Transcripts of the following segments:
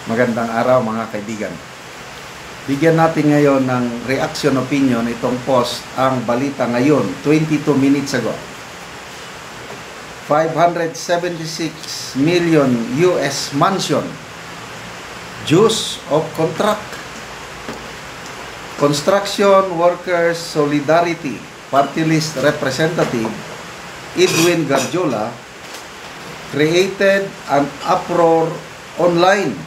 Magandang araw mga kaibigan. Bigyan natin ngayon ng reaction opinion itong post ang balita ngayon, 22 minutes ago. 576 million US mansion, juice of contract. Construction Workers Solidarity Party List Representative Edwin Garjola created an uproar online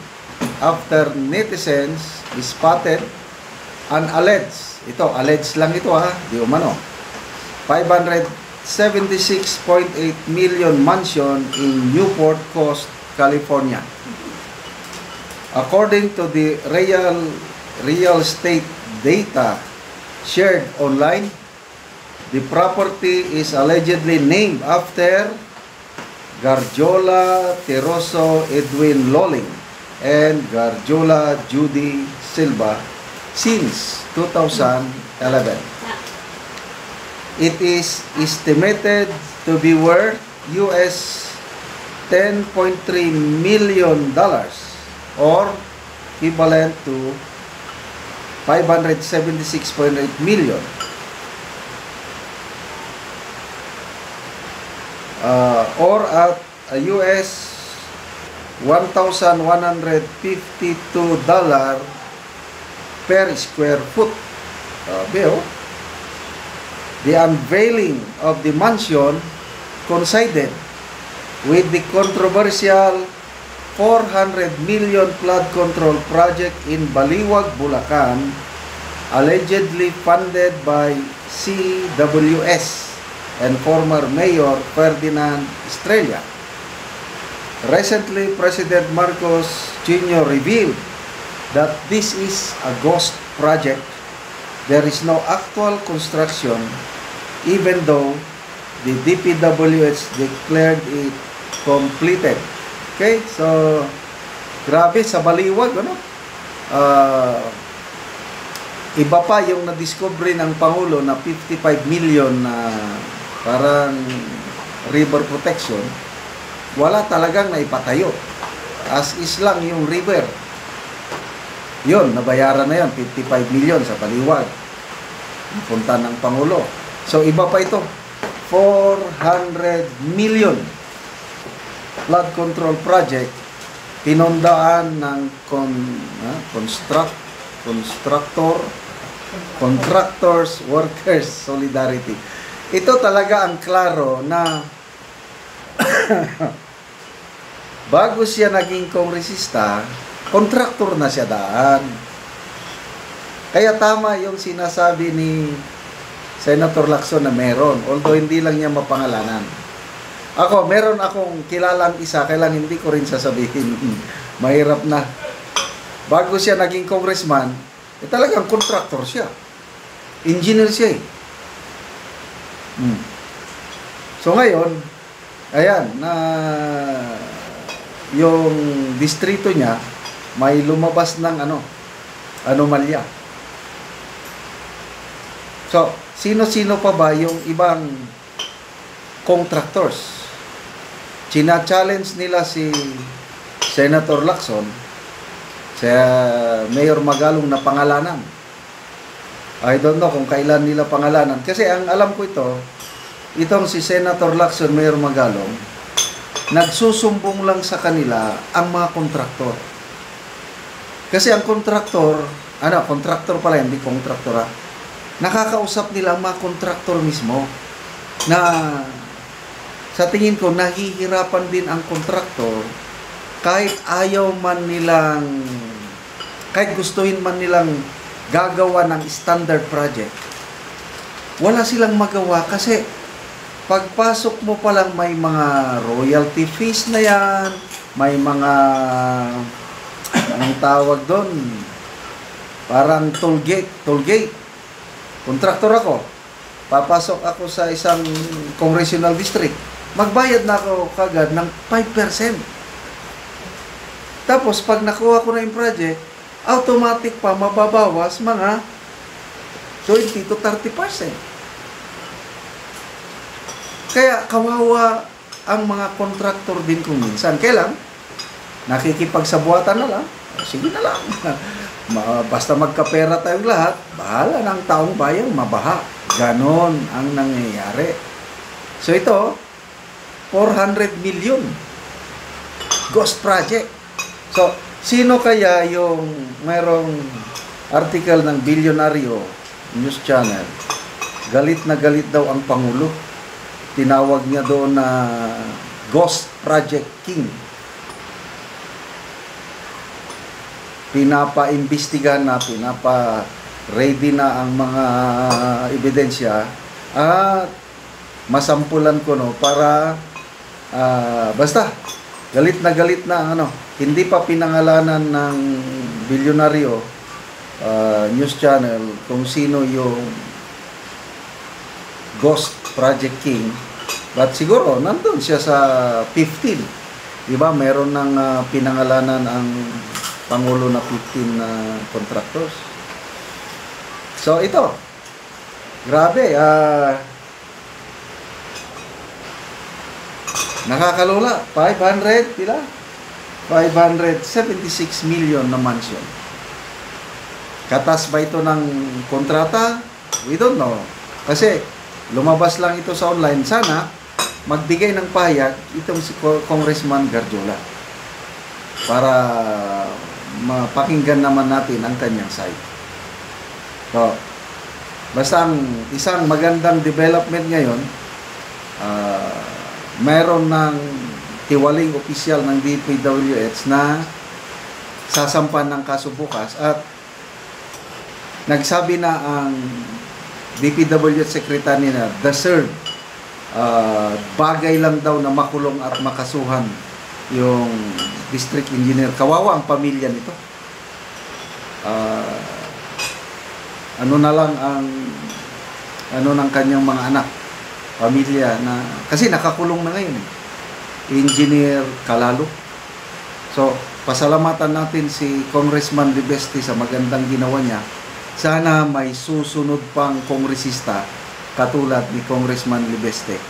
after netizens spotted an alleged lang ito di umano, 576.8 million mansion in Newport Coast, California. According to the real estate data shared online, the property is allegedly named after Garjola Teroso Edwin Lolling and Garjola Judy Silva since 2011. It is estimated to be worth US $10.3 million or equivalent to 576.8 million. Or at a US $1,152 per square foot. The unveiling of the mansion coincided with the controversial 400 million flood control project in Baliwag, Bulacan, allegedly funded by CWS and former Mayor Ferdinand Estrella. Recently, President Marcos Jr. revealed that this is a ghost project. There is no actual construction, even though the DPWH declared it completed. Okay, so grabe sa Baliwag, iba pa yung na-discover ng Pangulo na 55 million na parang river protection. Wala talagang naipatayo. As is lang yung river. Yun, nabayaran na yun. 55 million sa Baliwag. Napunta ng Pangulo. So, iba pa ito. 400 million flood control project. Pinondaan ng Contractors Workers Solidarity. Ito talaga ang klaro na bago siya naging kongresista, kontraktor na siya daan. Kaya tama yung sinasabi ni Senator Lacson na meron, although hindi lang niya mapangalanan. Meron akong kilalang isa, kailan hindi ko rin sasabihin. Mahirap na. Bago siya naging congressman, talagang kontraktor siya. Engineer siya eh. So ngayon, ayan, na yung distrito niya may lumabas ng anomalya. So, sino-sino pa ba yung ibang contractors? China-challenge nila si Senator Lacson sa Mayor Magalong na pangalanan. I don't know kung kailan nila pangalanan. Kasi ang alam ko itong si Senator Lacson, Mayor Magalong, nagsusumbong lang sa kanila ang mga kontraktor. Kasi ang kontraktor pala, hindi kontraktora, nakakausap nila ang mga kontraktor mismo na sa tingin ko nahihirapan din ang kontraktor kahit gustuhin man nilang gagawa ng standard project. Wala silang magawa kasi pagpasok mo pa lang may mga royalty fees na yan, may mga anong tawag doon, parang toll gate. Kontraktor ako, papasok ako sa isang congressional district, magbayad na ako kagad ng 5%. Tapos pag nakuha ko na yung project, automatic pa mababawas mga 20 to 30%. Kaya kawawa ang mga kontraktor din kung minsan. Kailan? nakikipagsabuatan na lang. Sige na lang. Basta magkapera tayong lahat, bahala ng taong bayan mabaha. Ganon ang nangyayari. So ito, 400 million ghost project. So, sino kaya yung mayroong article ng Bilyonaryo News Channel? Galit na galit daw ang Pangulo. Tinawag niya doon na Ghost Project King. Pinapa-imbestigahan na, pinapa-ready na ang mga ebidensya at masampulan ko para basta galit na hindi pa pinangalanan ng Bilyonaryo News Channel kung sino yung Ghost Project King, but siguro nandun siya sa 15, diba? Meron ng pinangalanan ang Pangulo na 15 contractors. So ito, grabe, nakakalola. 576 million na mansion. Katas ba ito ng kontrata? We don't know. Kasi lumabas lang ito sa online. Sana magbigay ng pahayag itong si Congressman Garjola para mapakinggan naman natin ang kanyang side. So, basta ang isang magandang development ngayon, mayroon ng tiwaling opisyal ng DPWH na sasampan ng kaso bukas at nagsabi na ang DPWH Secretary na deserve, bagay lang daw na makulong at makasuhan yung district engineer. Kawawa ang pamilya nito. Ano na lang ang ng kanyang mga anak, pamilya na kasi nakakulong na ngayon. Engineer Calalo. So, pasalamatan natin si Congressman Libeste sa magandang ginawa niya. Sana may susunod pang kongresista katulad ni Congressman Libeste.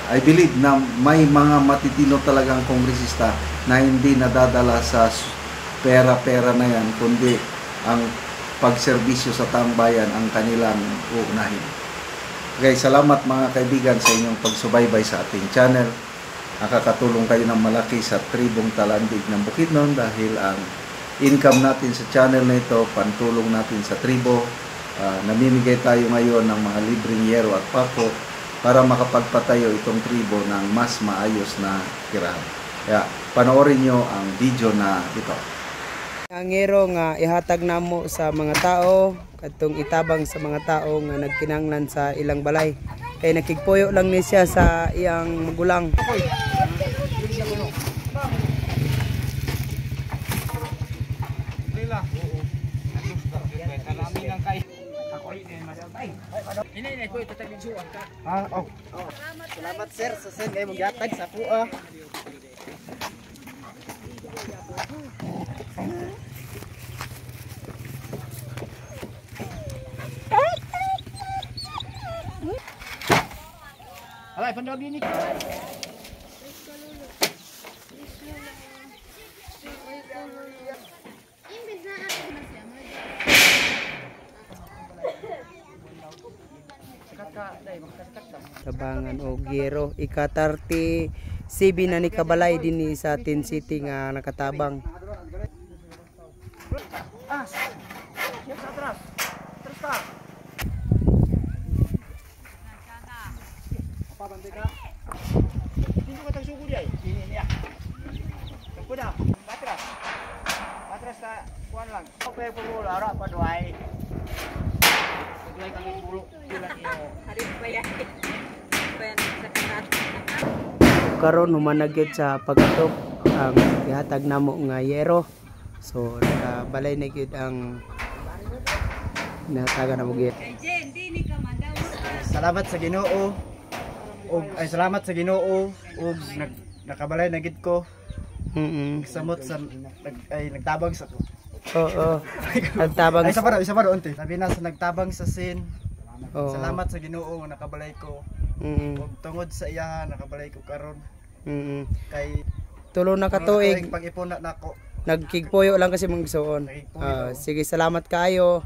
I believe na may mga matitino talagang kongresista na hindi nadadala sa pera-pera na yan, kundi ang pagserbisyo sa taong bayan ang kanilang uunahin. Okay, salamat mga kaibigan sa inyong pagsubaybay sa ating channel. Nakakatulong kayo ng malaki sa tribong Talandig ng Bukidnon dahil ang income natin sa channel na ito, pantulong natin sa tribo. Namimigay tayo ngayon ng mga libreng yero at pako para makapagpatayo itong tribo ng mas maayos na tirahan. Kaya panoorin nyo ang video na ito. Ang yero nga ihatag namo sa mga tao, katong itabang sa mga tao nga nagkinahanglan sa ilang balay. Kay nakigpuyo lang ni siya sa iyang magulang. Salamat sir sa sen kay magyatag sa kuha. Alay, pandog ini. Tabangan o gero ika-30 CB na ni kabalay din sa Tin City nga nakatabang. Karon humanagid sa pagkatok ang ihatag namo nga yero. So nakabalay na gyud ang nataga namo gyud. Salamat sa Ginoo. Salamat sa Ginoo ug nakabalay na gyud ko. Samot sa nagtabang sa Oo. Nagtabang isa pa ro unti. Sabi na sa nagtabang sa sin. Oo. Salamat sa Ginoo nga nakabalay ko. Ug tungod sa iya nakabalay ko karon. Kay tulo na katuig pag-ipon na nako. nagkigpuyo lang kasi mong igsuon. Sige, salamat kayo.